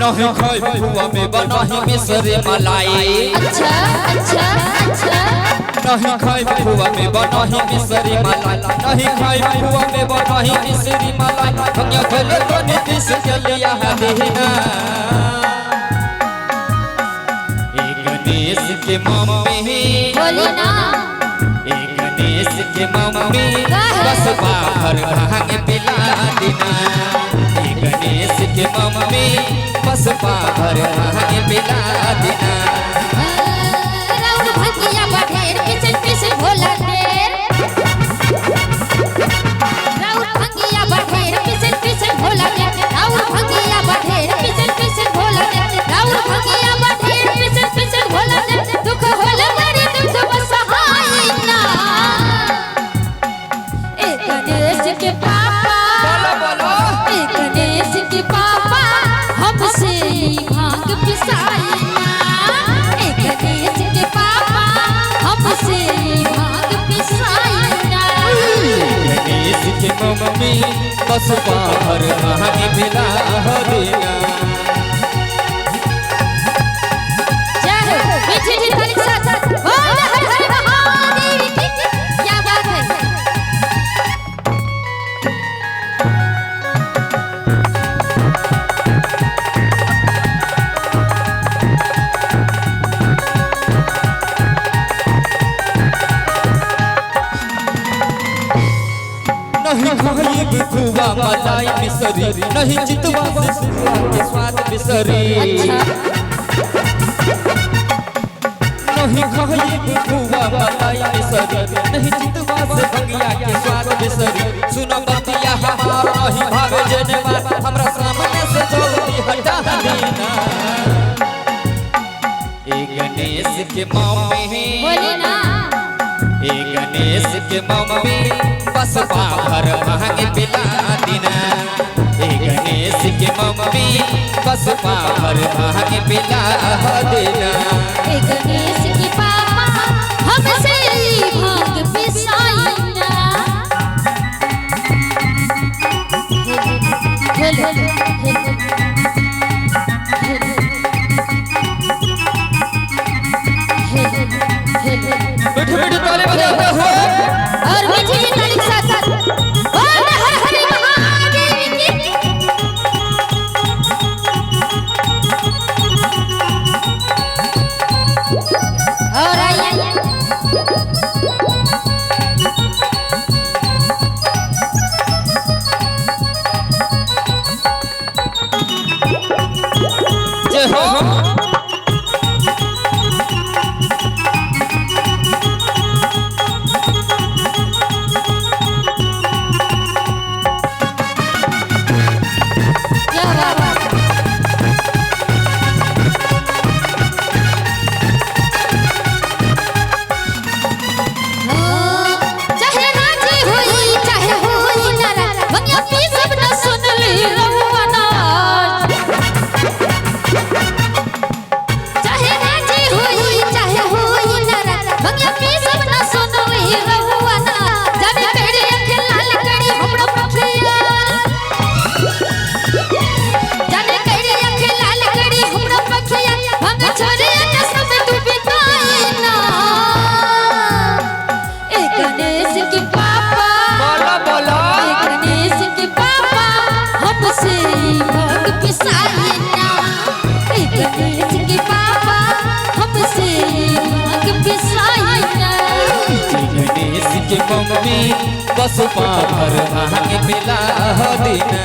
नहीं खाई पुआ में बनाही मिसरी मलाई। अच्छा अच्छा अच्छा नहीं खाई पुआ में बनाही मिसरी मलाई। नहीं खाई पुआ में बनाही मिसरी मलाई। भंगिया खेले तो नीतीश के लिया है देना। गणेश के मम्मी बोली ना गणेश के मम्मी बस बाहर भांग पिला देना। गणेश के मम्मी बस बाहर भांग पिला देना। राउर भंगिया बढ़ेर पिछन पिछन भोला देर। राउर भंगिया बढ़ेर पिछन पिछन भोला देर। राउर भंगिया बढ़ेर पिछन पिछन भोला देर। राउर भंगिया बढ़ेर पिछन पिछन भोला देर। दुख होला मेरे दुख बस हाय ना। ए गणेश के पापा बोलो बोलो ए गणेश के पापा हमसे भांग पिसाई ना। ए गणेश के पापा हमसे भांग पिसाई ना। गणेश के मम्मी बस बाहर भांग पिला देना। जय हो मीठी मीठी ताली के साथ बोल हर हर महादेव की। क्या बात है। नहीं खाई पुआ मलाई मिसरी। नहीं चितवा से पुआ के स्वाद मिसरी। नहीं खाई पुआ मलाई मिसरी। नहीं चितवा से भंगिया के स्वाद मिसरी। सुनो बतिया हमार नहीं भावे जेने बात हमरा सामने से जल्दी हटा देना। गणेश के मम्मी बोली ना गणेश के मम्मी बस बाहर भांग पिला देना। गणेश के मम्मी बस बाहर भांग पिला देना। ए गणेश के पापा हमसे भांग पिसाई ना। हेलो मीठे मीठे ताली बजाते हो और मीठी मीठी ताली के साथ साथ बोल हर हर महादेव की। और आइए जय हो। क्या बात है। चाहे राजी होई चाहे होई नाराज भंगिया पी सब न सुन ली रहुआना। चाहे राजी होई चाहे होई नाराज भंगिया पी सब न सुन ली रहुआना। जाने तेरे अख लाल कड़ी हमरो पखिया। जाने तेरे अख लाल कड़ी हमरो पखिया। भंग छोड़े के सब तू बिताई ना। ए गणेश के पापा बोलो बोलो गणेश के पापा हमसे भांग पिसाई ना। ए गणेश के पापा हमसे भांग पिसाई ना। गणेश के मम्मी बस बाहर भांग पिला देना।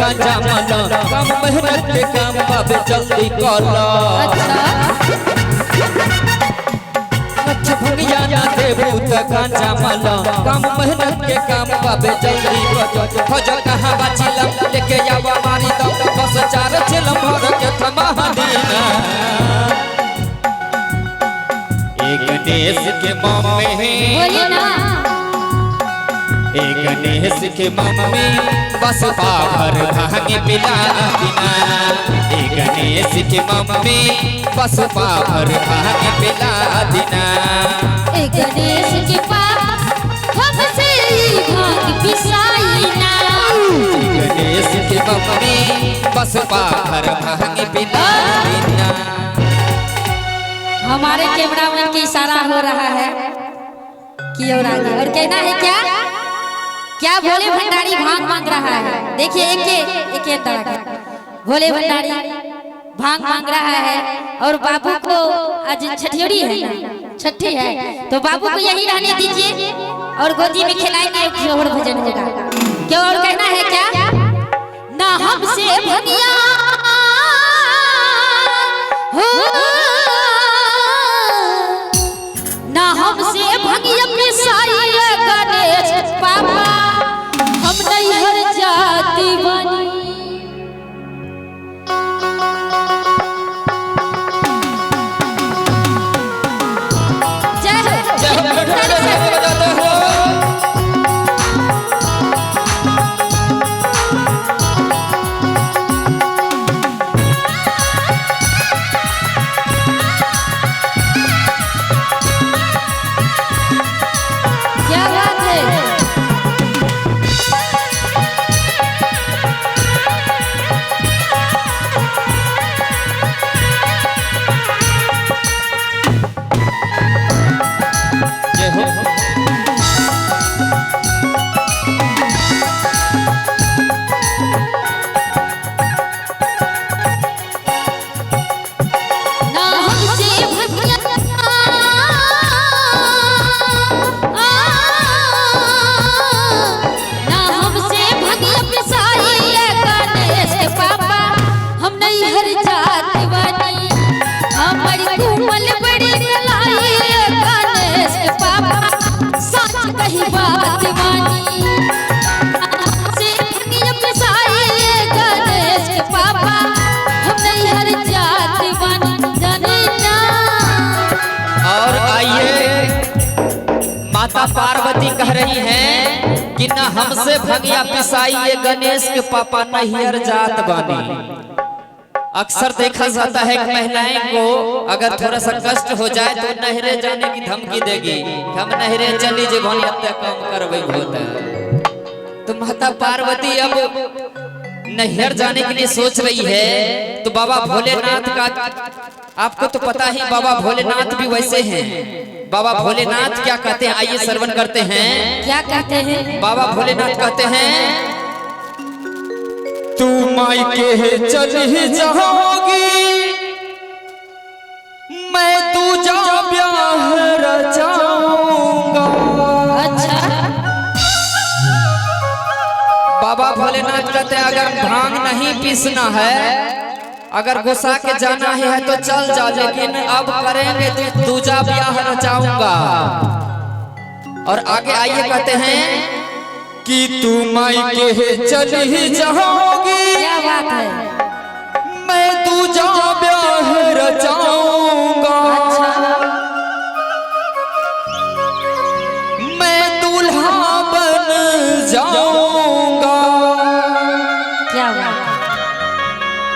गांजा माला कम मेहनत के काम बाबे जल्दी कला अच्छा भंगिया ना देबू त गांजा माला कम मेहनत के काम बाबे जल्दी कला हो जा कहां बाचिला लेके आवा मारी दम बस चार चिलम भर के थमा दीना एक गणेश के मम्मी बोलिए ना एक गणेश के मम्मी बस पाभर भांग पिला दीना एक गणेश के मम्मी बस पाभर भांग पिला दीना एक गणेश के पापा हमसे भांग पिसाई ना एक गणेश के मम्मी बस पाभर भांग पिला दीना। हमारे कैमरामैन की इशारा हो रहा है कि और आगे और कहना है क्या क्या भोले भंडारी भांग मांग रहा है। देखिए एक तरह का भोले भंडारी भांग मांग रहा है और बाबू को आज छठियोड़ी है छठी है तो बाबू को यही रहने दीजिए और गोदी में खिलाएंगे और भजन होगा। क्या और कहना है क्या ना हमसे भंगिया हो ना हमसे भंगिया पिसाई गणेश पापा हम नहीं हर जाति बनी माता पार्वती कह रही हैं कि न हमसे भंगिया पिसाई ये गणेश के पापा नहियर जात बानी। अक्सर देखा जाता है कि महिलाएं को अगर थोड़ा सा कष्ट हो जाए तो नहरे जाने की धमकी देगी, हम नहरे चली जे भनी हत्या काम करबे होता है। तो माता पार्वती अब नहर जाने के लिए सोच रही है तो बाबा भोलेनाथ का आपको तो पता ही बाबा भोलेनाथ भी वैसे हैं। बाबा भोलेनाथ क्या कहते हैं आइए श्रवण करते हैं। क्या कहते हैं बाबा भोलेनाथ कहते हैं तू मायके चली जाओगी मैं तुझा ब्याह रचाऊंगा। अच्छा बाबा भोलेनाथ कहते हैं अगर भांग नहीं पीसना है अगर घुसा के जाना है तो चल जा, लेकिन अब करेंगे तो दूजा ब्याह रचाऊंगा। और आगे आइए कहते हैं कि तू मायके चली जाओगी क्या बात है मैं दूजा ब्याह रचाऊंगा। मैं दूल्हा बन जाऊंगा। क्या बात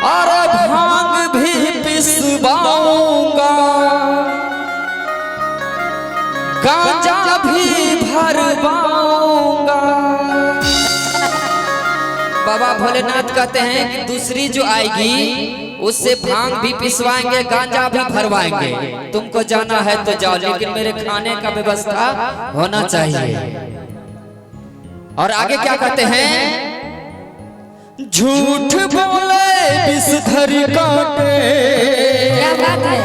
और भांग भी पिसवाऊंगा गांजा भी भरवाऊंगा। बाबा भोलेनाथ कहते हैं कि दूसरी जो आएगी उससे भांग भी पिसवाएंगे गांजा भी भरवाएंगे। तुमको जाना है तो जाओ, लेकिन मेरे खाने का व्यवस्था होना चाहिए। और आगे क्या कहते हैं झूठ बोले विषधर काटे। क्या बात है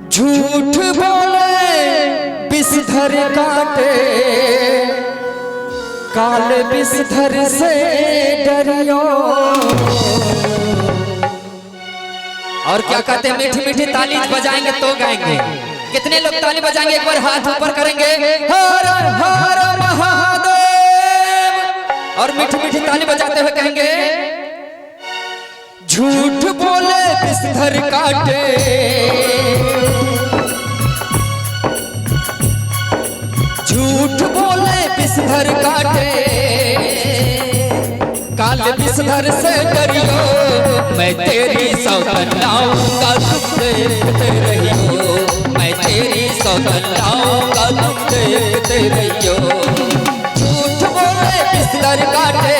झूठ बोले विषधर काटे काल विषधर से डरियो। और क्या कहते हैं, मीठी मीठी ताली बजाएंगे तो गाएंगे। कितने लोग ताली बजाएंगे, एक बार हाथ ऊपर करेंगे, हर हर महादेव। और मीठी मीठी ताली बजाते हुए कहेंगे, झूठ बोले विषधर काटे, झूठ बोले विषधर काटे, काल विषधर से डरियो, मैं तेरी सौतनाओं का दुख देखते रहियो, मैं तेरी सौतनाओं का दुख देखते रहियो। झूठ बोले विषधर काटे,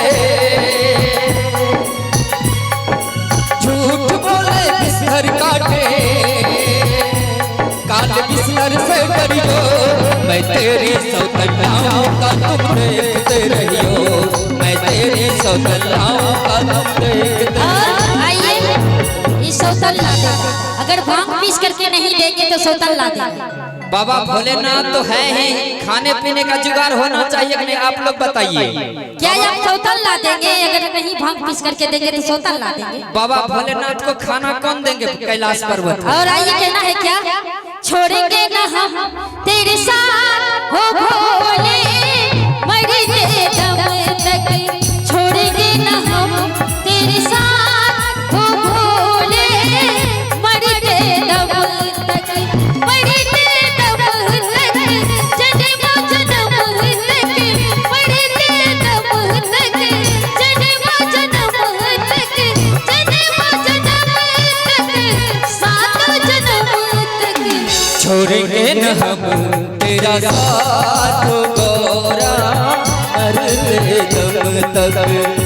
झूठ बोले विषधर काटे, काल विषधर से डरियो, मैं तेरी सौतनाओं का दुख देखते रहियो, मैं तेरी सौतनाओं का दुख देखते। आइए ये सौतन ला दे, अगर भांग पीस करके नहीं देंगे तो सौतन ला देंगे। बाबा भोलेनाथ तो है ही, खाने पीने का जुगाड़ होना चाहिए कि नहीं, आप लोग बताइए। क्या आप सौतन ला देंगे? अगर नहीं भांग पीस करके देंगे तो सौतन ला देंगे। बाबा भोलेनाथ को खाना कौन देंगे कैलाश पर्वत? और आइए कहना है क्या, छोड़ेंगे न हम तेरे साथ हो भोले, मरेंगे दम तक, छोड़ेंगे न हम तेरे साथ हो भोले, मरेंगे दम तक, मरेंगे दम तक, जन्मों जन्म तक, मरेंगे दम तक, जन्मों जन्म तक, जन्मों जन्म तक, सातों जन्म तक, छोड़ेंगे न हम तेरा साथ गोरा, मरते दम तक।